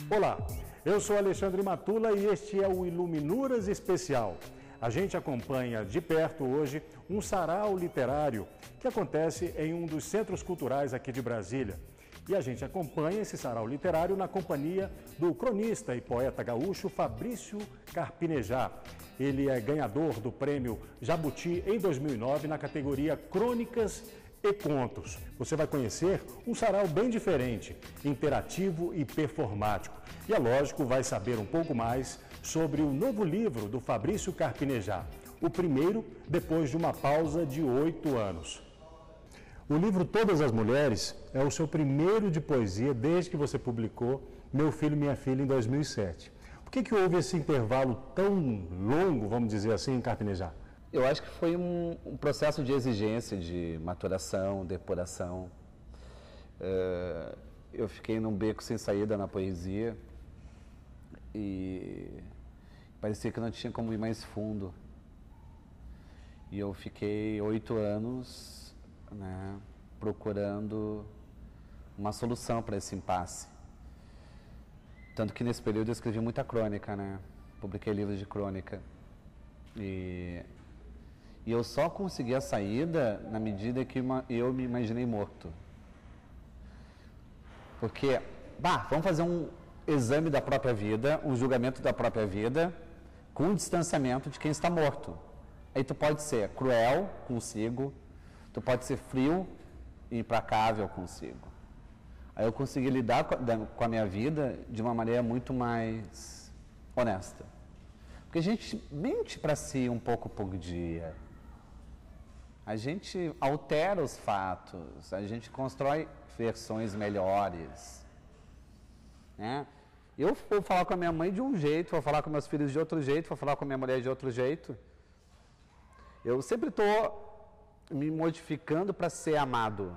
Olá, eu sou Alexandre Matula e este é o Iluminuras Especial. A gente acompanha de perto hoje um sarau literário que acontece em um dos centros culturais aqui de Brasília. E a gente acompanha esse sarau literário na companhia do cronista e poeta gaúcho Fabrício Carpinejar. Ele é ganhador do prêmio Jabuti em 2009 na categoria Crônicas e Contos. Você vai conhecer um sarau bem diferente, interativo e performático. E é lógico, vai saber um pouco mais sobre o novo livro do Fabrício Carpinejar, o primeiro depois de uma pausa de 8 anos. O livro Todas as Mulheres é o seu primeiro de poesia desde que você publicou Meu Filho, Minha Filha em 2007. Por que houve esse intervalo tão longo, vamos dizer assim, Carpinejar? Eu acho que foi um processo de exigência, de maturação, depuração. Eu fiquei num beco sem saída na poesia e parecia que não tinha como ir mais fundo. E eu fiquei 8 anos, né, procurando uma solução para esse impasse. Tanto que nesse período eu escrevi muita crônica, né? Publiquei livros de crônica. E eu só consegui a saída na medida que eu me imaginei morto. Porque, vamos fazer um exame da própria vida, um julgamento da própria vida, com o distanciamento de quem está morto. Aí tu pode ser cruel consigo, tu pode ser frio e implacável consigo. Aí eu consegui lidar com a minha vida de uma maneira muito mais honesta. Porque a gente mente para si um pouco por dia. A gente altera os fatos, a gente constrói versões melhores, né? Eu vou falar com a minha mãe de um jeito, vou falar com meus filhos de outro jeito, vou falar com a minha mulher de outro jeito. Eu sempre estou me modificando para ser amado.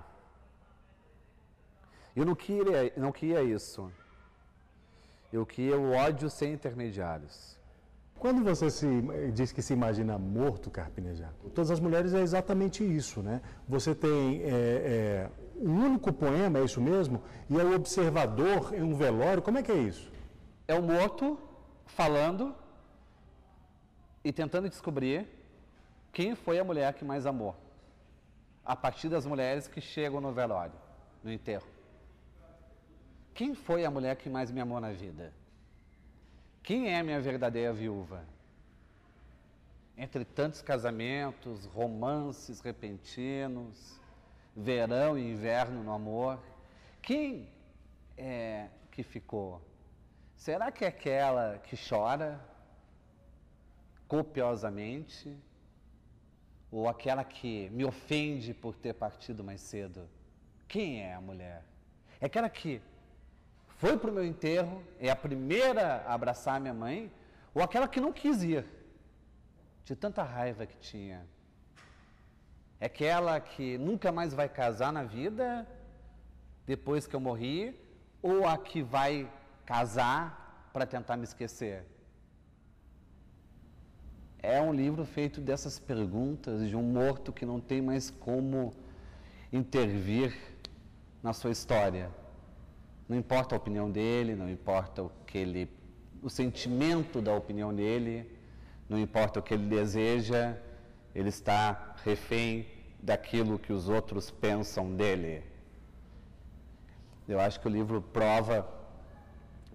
Eu não queria isso. Eu queria o ódio sem intermediários. Quando você diz que se imagina morto, Carpinejar, Todas as Mulheres é exatamente isso, né? Você tem um único poema, é isso mesmo? E é o observador em um velório, como é que é isso? É o morto falando e tentando descobrir quem foi a mulher que mais amou, a partir das mulheres que chegam no velório, no enterro. Quem foi a mulher que mais me amou na vida? Quem é a minha verdadeira viúva? Entre tantos casamentos, romances repentinos, verão e inverno no amor, quem é que ficou? Será que é aquela que chora copiosamente? Ou aquela que me ofende por ter partido mais cedo? Quem é a mulher? É aquela que foi para o meu enterro, é a primeira a abraçar minha mãe, ou aquela que não quis ir, de tanta raiva que tinha? É aquela que nunca mais vai casar na vida, depois que eu morri, ou a que vai casar para tentar me esquecer? É um livro feito dessas perguntas de um morto que não tem mais como intervir na sua história. Não importa a opinião dele, não importa o sentimento da opinião dele, não importa o que ele deseja, ele está refém daquilo que os outros pensam dele. Eu acho que o livro prova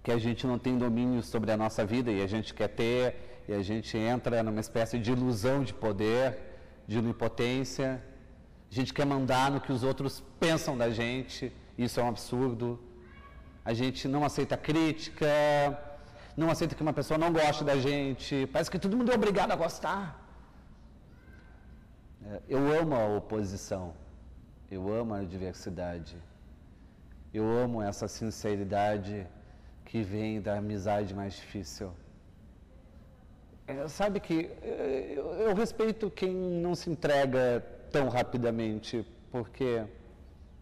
que a gente não tem domínio sobre a nossa vida e a gente quer ter, e a gente entra numa espécie de ilusão de poder, de onipotência. A gente quer mandar no que os outros pensam da gente, isso é um absurdo. A gente não aceita crítica, não aceita que uma pessoa não goste da gente, parece que todo mundo é obrigado a gostar. Eu amo a oposição, eu amo a diversidade, eu amo essa sinceridade que vem da amizade mais difícil. Sabe que eu respeito quem não se entrega tão rapidamente, porque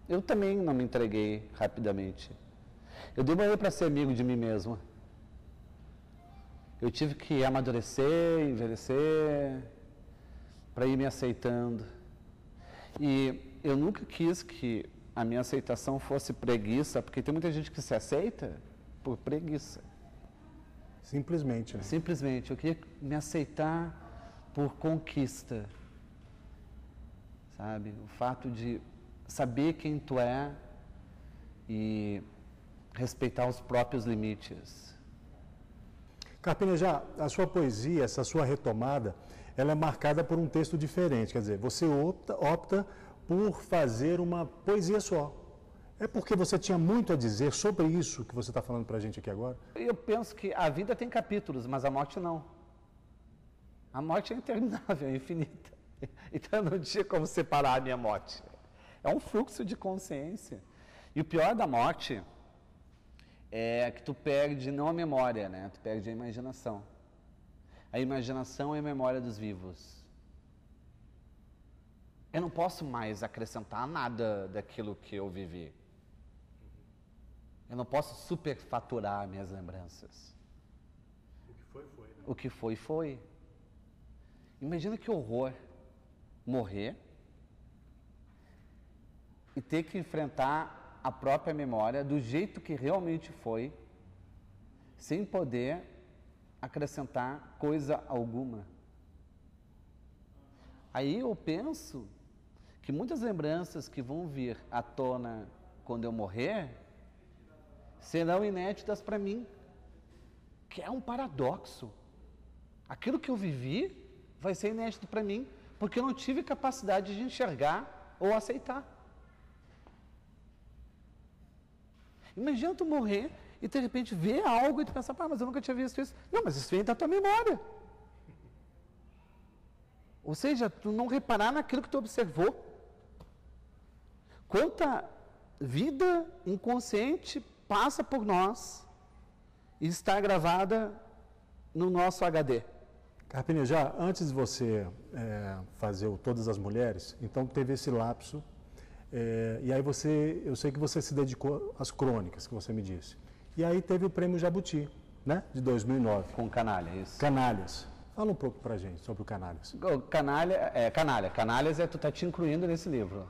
eu também não me entreguei rapidamente. Eu demorei para ser amigo de mim mesmo. Eu tive que amadurecer, envelhecer, para ir me aceitando. E eu nunca quis que a minha aceitação fosse preguiça, porque tem muita gente que se aceita por preguiça. Simplesmente, né? Simplesmente, eu queria me aceitar por conquista, sabe? O fato de saber quem tu é e respeitar os próprios limites. Carpinejar, a sua poesia, essa sua retomada, ela é marcada por um texto diferente, quer dizer, você opta por fazer uma poesia só. É porque você tinha muito a dizer sobre isso que você está falando para a gente aqui agora? Eu penso que a vida tem capítulos, mas a morte não. A morte é interminável, é infinita. Então não tinha como separar a minha morte. É um fluxo de consciência. E o pior da morte é que tu perde não a memória, né? Tu perde a imaginação. A imaginação é a memória dos vivos. Eu não posso mais acrescentar nada daquilo que eu vivi. Eu não posso superfaturar minhas lembranças. O que foi, foi. Né? O que foi, foi. Imagina que horror morrer e ter que enfrentar a própria memória do jeito que realmente foi, sem poder acrescentar coisa alguma. Aí eu penso que muitas lembranças que vão vir à tona quando eu morrer serão inéditas para mim, que é um paradoxo. Aquilo que eu vivi vai ser inédito para mim, porque eu não tive capacidade de enxergar ou aceitar. Imagina tu morrer e de repente ver algo e tu pensar, mas eu nunca tinha visto isso. Não, mas isso vem da tua memória. Ou seja, tu não reparar naquilo que tu observou. Quanta vida inconsciente passa por nós e está gravada no nosso HD. Carpinejar, antes de você fazer o Todas as Mulheres, então teve esse lapso, e aí eu sei que você se dedicou às crônicas, que você me disse. E aí teve o Prêmio Jabuti, né, de 2009. Com Canalha, isso. Canalhas. Fala um pouco pra gente sobre o Canalhas. Canalhas tu tá te incluindo nesse livro.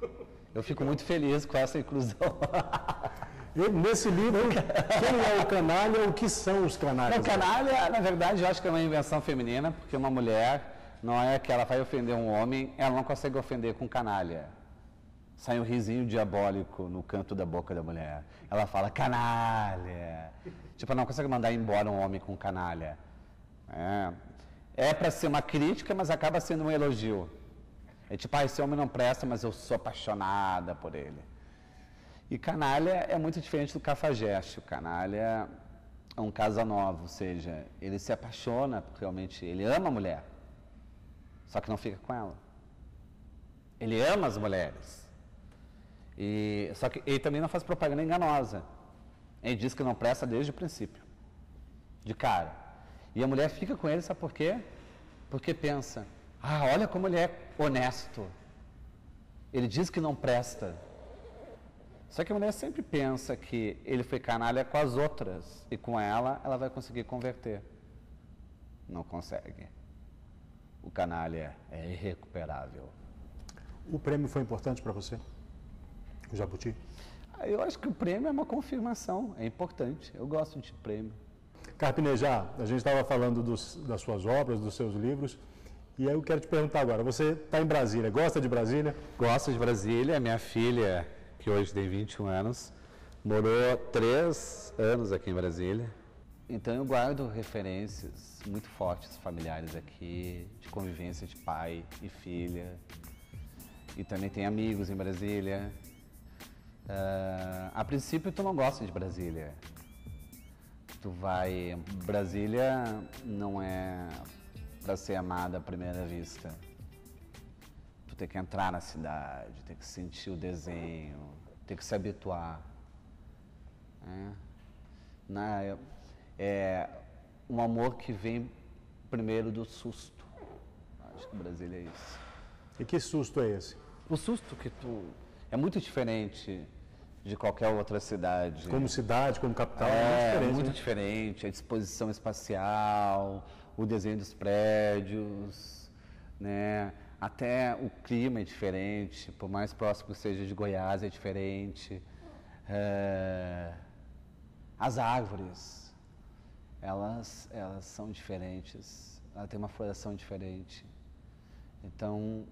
Eu fico muito feliz com essa inclusão. Nesse livro, quem é o canalha, o que são os canalhas? O canalha, na verdade, eu acho que é uma invenção feminina, porque uma mulher, não é que ela vai ofender um homem, ela não consegue ofender com canalha. Sai um risinho diabólico no canto da boca da mulher. Ela fala, canalha. Tipo, ela não consegue mandar embora um homem com canalha. É para ser uma crítica, mas acaba sendo um elogio. É tipo, esse homem não presta, mas eu sou apaixonada por ele. E canalha é muito diferente do cafajeste. O canalha é um Casanova, ou seja, ele se apaixona, porque realmente ele ama a mulher, só que não fica com ela. Ele ama as mulheres. Só que ele também não faz propaganda enganosa. Ele diz que não presta desde o princípio, de cara. E a mulher fica com ele, sabe por quê? Porque pensa, olha como ele é honesto. Ele diz que não presta. Só que a mulher sempre pensa que ele foi canalha com as outras e com ela vai conseguir converter. Não consegue. O canalha é irrecuperável. O prêmio foi importante para você? O Jabuti? Eu acho que o prêmio é uma confirmação, é importante. Eu gosto de prêmio. Carpinejar, a gente estava falando das suas obras, dos seus livros, e aí eu quero te perguntar agora, você está em Brasília, gosta de Brasília? Gosto de Brasília, minha filha, que hoje tem 21 anos, morou 3 anos aqui em Brasília. Então eu guardo referências muito fortes familiares aqui, de convivência de pai e filha. E também tem amigos em Brasília. A princípio tu não gosta de Brasília. Brasília não é para ser amada à primeira vista. Tu tem que entrar na cidade, tem que sentir o desenho, tem que se habituar. É um amor que vem primeiro do susto. Acho que Brasília é isso. E que susto é esse? O susto que é muito diferente de qualquer outra cidade. Como cidade, como capital, é muito diferente. A disposição espacial, o desenho dos prédios, né? Até o clima é diferente, por mais próximo que seja de Goiás é diferente. As árvores, elas são diferentes, ela tem uma floração diferente. Então,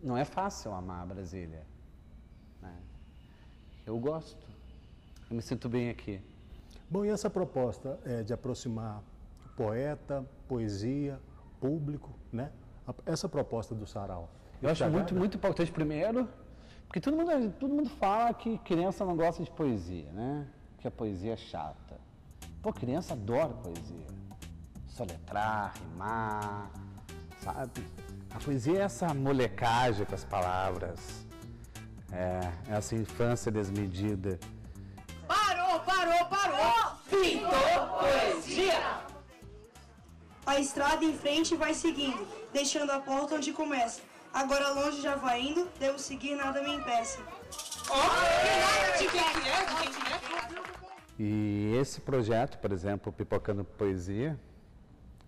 não é fácil amar Brasília, né? Eu gosto, eu me sinto bem aqui. Bom, e essa proposta de aproximar poeta, poesia, público, né? Essa proposta do sarau. Eu acho muito importante, primeiro, porque todo mundo fala que criança não gosta de poesia, né? Que a poesia é chata. Pô, criança adora poesia. Soletrar, rimar, sabe? A poesia é essa molecagem com as palavras, essa infância desmedida. Parou! Pintou poesia! A estrada em frente vai seguindo, deixando a porta onde começa. Agora longe já vai indo, devo seguir, nada me impeça. E esse projeto, por exemplo, Pipocando Poesia,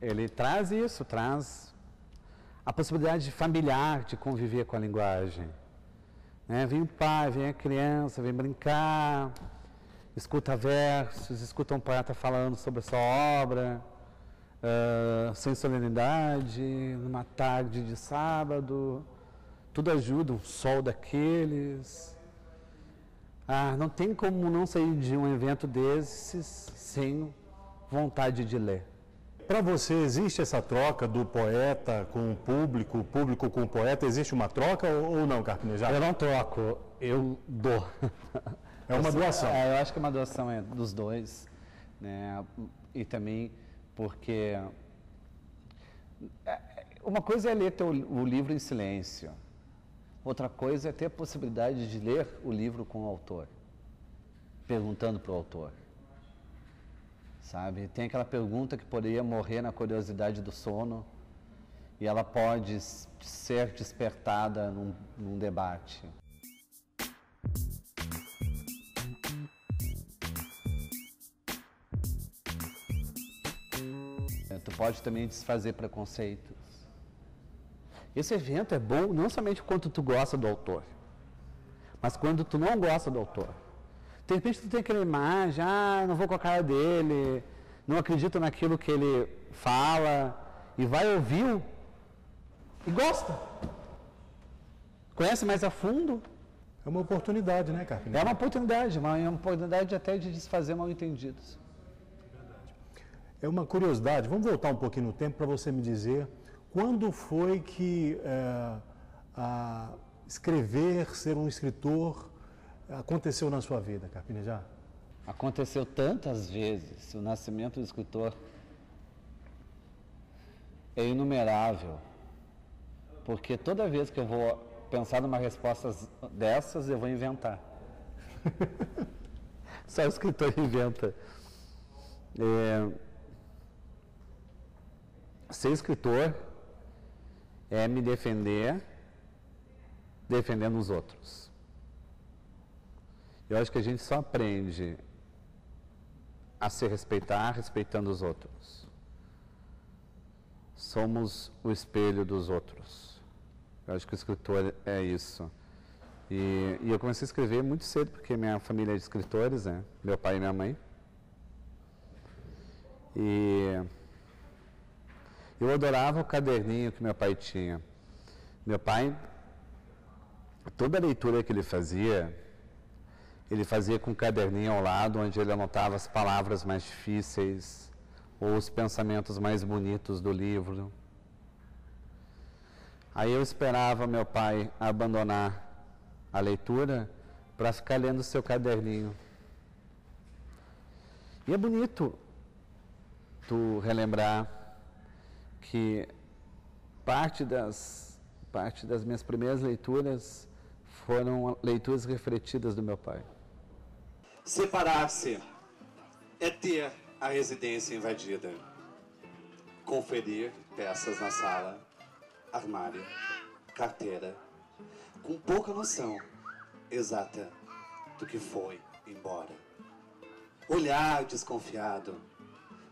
ele traz isso, traz a possibilidade familiar de conviver com a linguagem. Né? Vem o pai, vem a criança, vem brincar, escuta versos, escuta um poeta falando sobre a sua obra, sem solenidade, numa tarde de sábado, tudo ajuda, um sol daqueles. Não tem como não sair de um evento desses sem vontade de ler. Para você, existe essa troca do poeta com o público com o poeta? Existe uma troca ou não, Carpinejar? Eu não troco, eu dou. É uma doação. Eu acho que é uma doação dos dois, né? E também porque uma coisa é ler o livro em silêncio, outra coisa é ter a possibilidade de ler o livro com o autor, perguntando para o autor. Sabe? Tem aquela pergunta que poderia morrer na curiosidade do sono e ela pode ser despertada num debate. Tu pode também desfazer preconceitos. Esse evento é bom não somente quando tu gosta do autor, mas quando tu não gosta do autor. De repente tu tem aquela imagem, não vou com a cara dele, não acredito naquilo que ele fala, e vai ouvir e gosta. Conhece mais a fundo. É uma oportunidade, né, Carpinejar? É uma oportunidade até de desfazer mal-entendidos. É uma curiosidade, vamos voltar um pouquinho no tempo para você me dizer quando foi que escrever, ser um escritor, aconteceu na sua vida, Carpinejar? Aconteceu tantas vezes. O nascimento do escritor é inumerável, porque toda vez que eu vou pensar numa resposta dessas, eu vou inventar. Só o escritor inventa. Ser escritor é me defender, defendendo os outros. Eu acho que a gente só aprende a se respeitar, respeitando os outros. Somos o espelho dos outros. Eu acho que o escritor é isso. E eu comecei a escrever muito cedo, porque minha família é de escritores, né? Meu pai e minha mãe. E eu adorava o caderninho que meu pai tinha. Meu pai, toda a leitura que ele fazia com um caderninho ao lado, onde ele anotava as palavras mais difíceis ou os pensamentos mais bonitos do livro. Aí eu esperava meu pai abandonar a leitura para ficar lendo o seu caderninho. E é bonito tu relembrar que parte das minhas primeiras leituras foram leituras refletidas do meu pai. Separar-se é ter a residência invadida, conferir peças na sala, armário, carteira, com pouca noção exata do que foi embora. Olhar desconfiado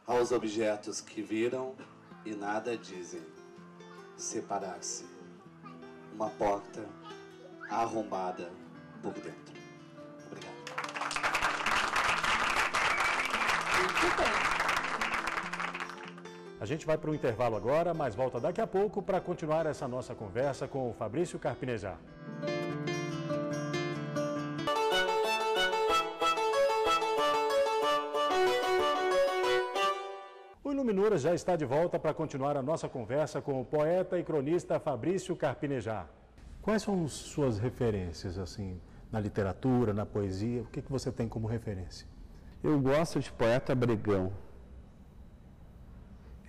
aos objetos que viram e nada dizem. Separar-se. Uma porta arrombada por dentro. Obrigado. A gente vai para o intervalo agora, mas volta daqui a pouco para continuar essa nossa conversa com o Fabrício Carpinejar. O Iluminuras já está de volta para continuar a nossa conversa com o poeta e cronista Fabrício Carpinejar. Quais são suas referências, assim, na literatura, na poesia? O que você tem como referência? Eu gosto de poeta brigão.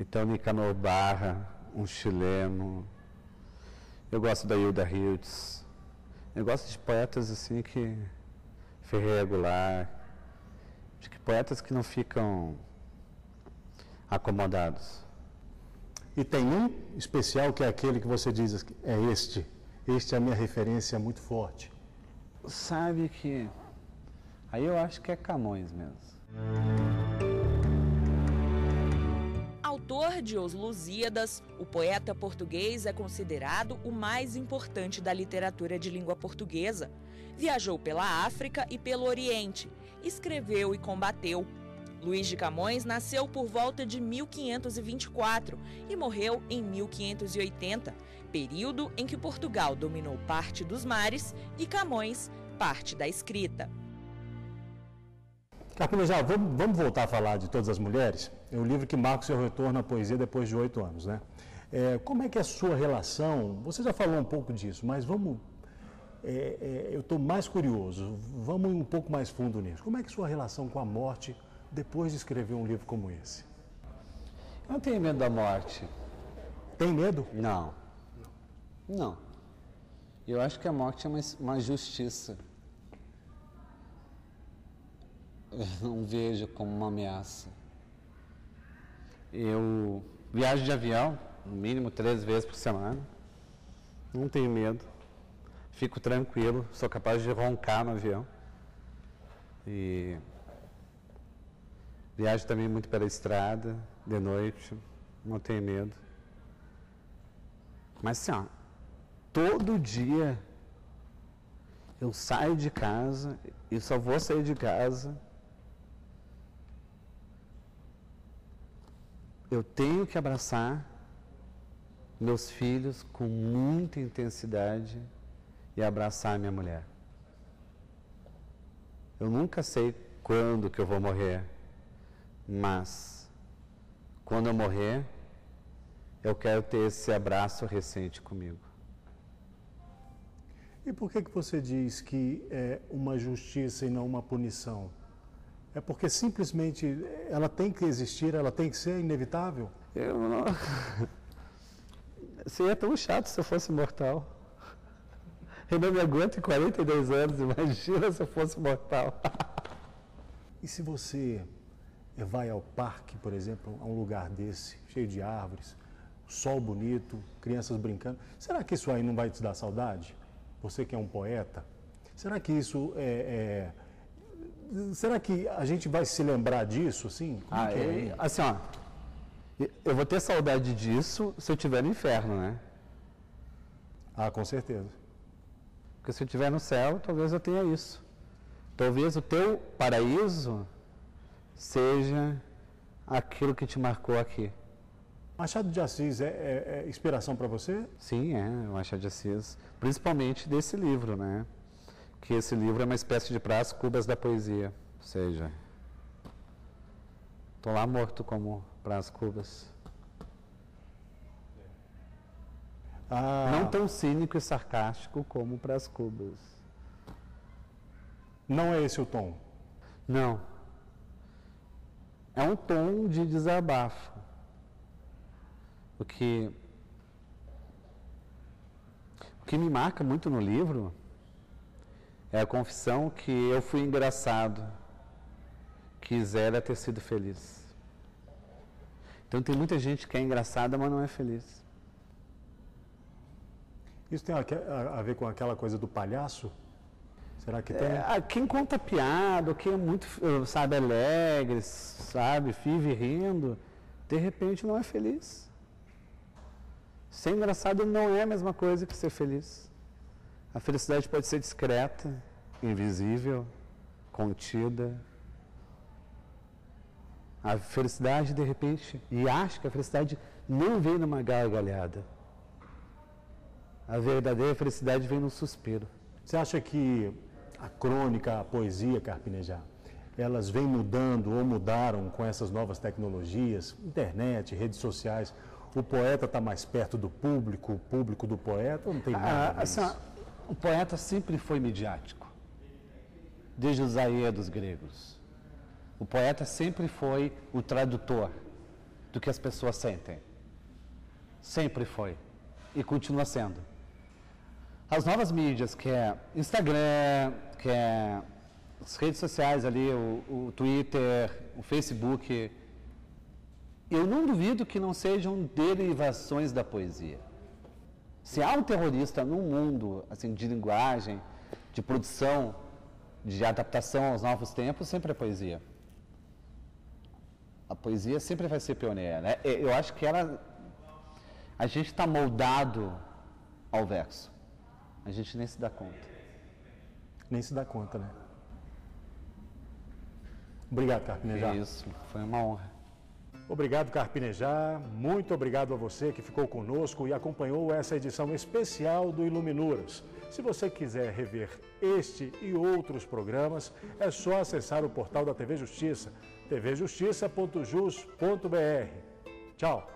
Então, Nicanor Barra, um chileno. Eu gosto da Hilda Hiltz. Eu gosto de poetas assim que... Ferreira Goulart. De que poetas que não ficam acomodados. E tem um especial que é aquele que você diz, é este. Este é a minha referência muito forte. Sabe que... Aí eu acho que é Camões mesmo. Autor de Os Lusíadas, o poeta português é considerado o mais importante da literatura de língua portuguesa. Viajou pela África e pelo Oriente, escreveu e combateu. Luís de Camões nasceu por volta de 1524 e morreu em 1580, período em que Portugal dominou parte dos mares e Camões parte da escrita. Carpinejar, vamos voltar a falar de Todas as Mulheres? É o livro que marca o seu retorno à poesia depois de 8 anos, né? Como é que é a sua relação? Você já falou um pouco disso, mas vamos... eu estou mais curioso, vamos um pouco mais fundo nisso. Como é que é a sua relação com a morte depois de escrever um livro como esse? Eu não tenho medo da morte. Tem medo? Não. Não. Eu acho que a morte é uma justiça. Eu não vejo como uma ameaça. Eu viajo de avião, no mínimo 3 vezes por semana. Não tenho medo. Fico tranquilo, sou capaz de roncar no avião. E viajo também muito pela estrada, de noite, não tenho medo. Mas assim, ó, todo dia eu saio de casa e só vou sair de casa. Eu tenho que abraçar meus filhos com muita intensidade e abraçar minha mulher. Eu nunca sei quando que eu vou morrer, mas quando eu morrer, eu quero ter esse abraço recente comigo. E por que você diz que é uma justiça e não uma punição? É porque simplesmente ela tem que existir, ela tem que ser inevitável? Eu não... Seria tão chato se eu fosse mortal. Eu não me aguento em 42 anos, imagina se eu fosse mortal. E se você vai ao parque, por exemplo, a um lugar desse, cheio de árvores, sol bonito, crianças brincando, será que isso aí não vai te dar saudade? Você que é um poeta, será que isso será que a gente vai se lembrar disso, assim? Assim, ó, eu vou ter saudade disso se eu estiver no inferno, né? Ah, com certeza. Porque se eu estiver no céu, talvez eu tenha isso. Talvez o teu paraíso seja aquilo que te marcou aqui. Machado de Assis é inspiração para você? Sim, o Machado de Assis. Principalmente desse livro, né? Que esse livro é uma espécie de Brás Cubas da poesia. Ou seja, estou lá morto como Brás Cubas. Não tão cínico e sarcástico como Brás Cubas. Não é esse o tom? Não. É um tom de desabafo. O que me marca muito no livro é a confissão que eu fui engraçado, quisera ter sido feliz. Então tem muita gente que é engraçada, mas não é feliz. Isso tem a ver com aquela coisa do palhaço? Será que tem? Quem conta piada, quem é muito, sabe, alegre, sabe, vive rindo, de repente não é feliz. Ser engraçado não é a mesma coisa que ser feliz. A felicidade pode ser discreta, invisível, contida. A felicidade, de repente, e acho que a felicidade não vem numa gargalhada. A verdadeira felicidade vem no suspiro. Você acha que a crônica, a poesia, Carpinejar, elas vêm mudando ou mudaram com essas novas tecnologias, internet, redes sociais? O poeta está mais perto do público, o público do poeta, ou não tem nada a ver isso? O poeta sempre foi midiático, desde os aedos gregos. O poeta sempre foi o tradutor do que as pessoas sentem. Sempre foi. E continua sendo. As novas mídias, que é Instagram, que é as redes sociais ali, o Twitter, o Facebook, eu não duvido que não sejam derivações da poesia. Se há um terrorista no mundo assim, de linguagem, de produção, de adaptação aos novos tempos, sempre é poesia. A poesia sempre vai ser pioneira, né? Eu acho que a gente está moldado ao verso. A gente nem se dá conta. Nem se dá conta, né? Obrigado, Carpinejar. É isso, foi uma honra. Obrigado, Carpinejar. Muito obrigado a você que ficou conosco e acompanhou essa edição especial do Iluminuras. Se você quiser rever este e outros programas, é só acessar o portal da TV Justiça, tvjustiça.jus.br. Tchau!